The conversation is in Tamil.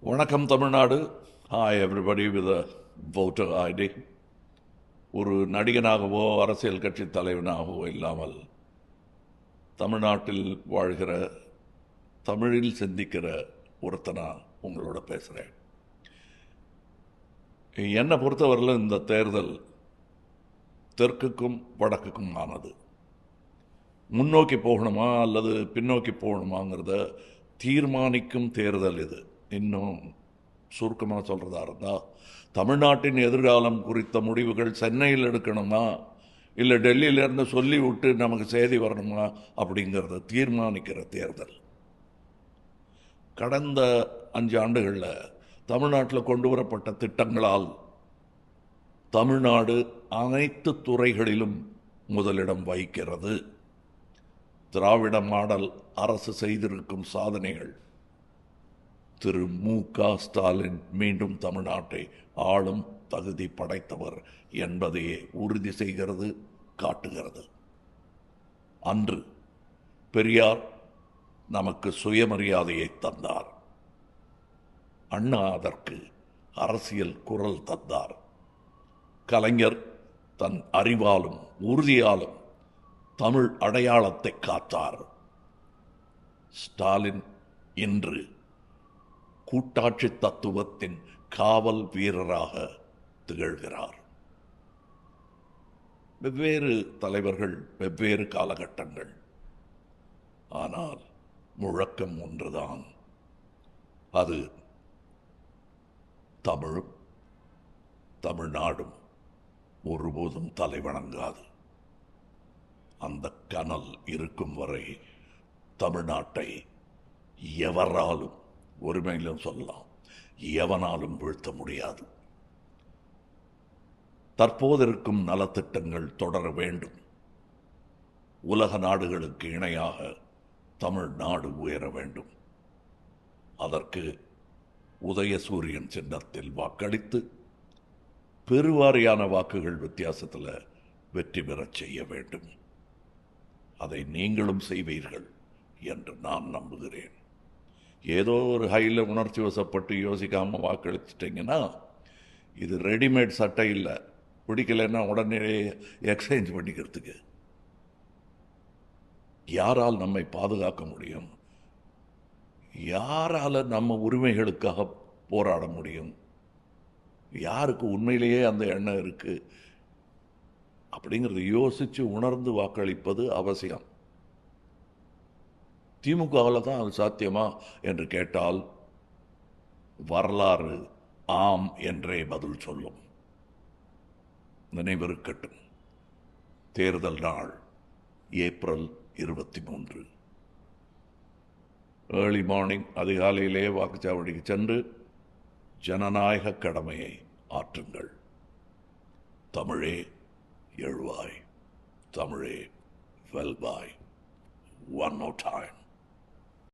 வணக்கம் Tamil Nadu. Hi everybody with voter ID. ஒரு நடிகனாகவோ அரசியல் கட்சி தலைவனாகவோ இல்லாமல் தமிழ்நாட்டில் வாழ்கிற தமிழில் சிந்திக்கிற ஒருத்தனா உங்களோட பேசுகிறேன். என்னை பொறுத்தவரையில் இந்த தேர்தல் தெற்குக்கும் வடக்குக்கும் ஆனது. முன்னோக்கி போகணுமா அல்லது பின்னோக்கி போகணுமாங்கிறத தீர்மானிக்கும் தேர்தல் இது. இன்னும் சுருக்கமாக சொல்கிறதா இருந்தால், தமிழ்நாட்டின் எதிர்காலம் குறித்த முடிவுகள் சென்னையில் எடுக்கணுமா இல்லை டெல்லியிலேருந்து சொல்லி விட்டு நமக்கு செய்தி வரணுமா அப்படிங்கிறத தீர்மானிக்கிற தேர்தல். கடந்த 5 ஆண்டுகளில் தமிழ்நாட்டில் கொண்டு வரப்பட்ட திட்டங்களால் தமிழ்நாடு அனைத்து துறைகளிலும் முதலிடம் வகிக்கிறது. திராவிட மாடல் அரசு செய்திருக்கும் சாதனைகள், திரு மு.க. ஸ்டாலின் மீண்டும் தமிழ்நாட்டை ஆளும் தகுதி படைத்தவர் என்பதையே உறுதி செய்கிறது, காட்டுகிறது. அன்று பெரியார் நமக்கு சுயமரியாதையை தந்தார். அண்ணா அதற்கு அரசியல் குரல் தந்தார். கலைஞர் தன் அறிவாலும் உறுதியாலும் தமிழ் அடையாளத்தை காத்தார். ஸ்டாலின் இன்று கூட்டாட்சி தத்துவத்தின் காவல் வீரராக திகழ்கிறார். வெவ்வேறு தலைவர்கள், வெவ்வேறு காலகட்டங்கள், ஆனால் முழக்கம் ஒன்றுதான். அது தமிழும் தமிழ்நாடும் ஒருபோதும் தலைவணங்காது. அந்த கனல் இருக்கும் வரை தமிழ்நாட்டை எவராலும், ஒருமையிலும் சொல்லலாம், எவனாலும் வீழ்த்த முடியாது. தற்போதிருக்கும் நலத்திட்டங்கள் தொடர வேண்டும். உலக நாடுகளுக்கு இணையாக தமிழ்நாடு உயர வேண்டும். அதற்கு உதயசூரியன் சின்னத்தில் வாக்களித்து பெருவாரியான வாக்குகள் வித்தியாசத்தில் வெற்றி பெறச் செய்ய வேண்டும். அதை நீங்களும் செய்வீர்கள் என்று நான் நம்புகிறேன். ஏதோ ஒரு ஹையில் உணர்ச்சி வசப்பட்டு யோசிக்காமல் வாக்களிச்சிட்டிங்கன்னா, இது ரெடிமேட் சட்டை இல்லை, பிடிக்கலைன்னா உடனே எக்ஸ்சேஞ்ச் பண்ணிக்கிறதுக்கு. யாரால் நம்மை பாதுகாக்க முடியும்? யாரால் நம்ம உரிமைகளுக்காக போராட முடியும்? யாருக்கு உண்மையிலேயே அந்த எண்ணம் இருக்குது அப்படிங்கிறது யோசித்து உணர்ந்து வாக்களிப்பது அவசியம். திமுகவில் தான் அது சாத்தியமா என்று கேட்டால் வரலாறு ஆம் என்றே பதில் சொல்லும். நினைவிருக்கட்டும், தேர்தல் நாள் ஏப்ரல் 23. ஏர்லி மார்னிங், அதிகாலையிலே வாக்குச்சாவடிக்கு சென்று ஜனநாயக கடமையை ஆற்றுங்கள். தமிழே எழுவாய், தமிழே வெல்வாய். One more time.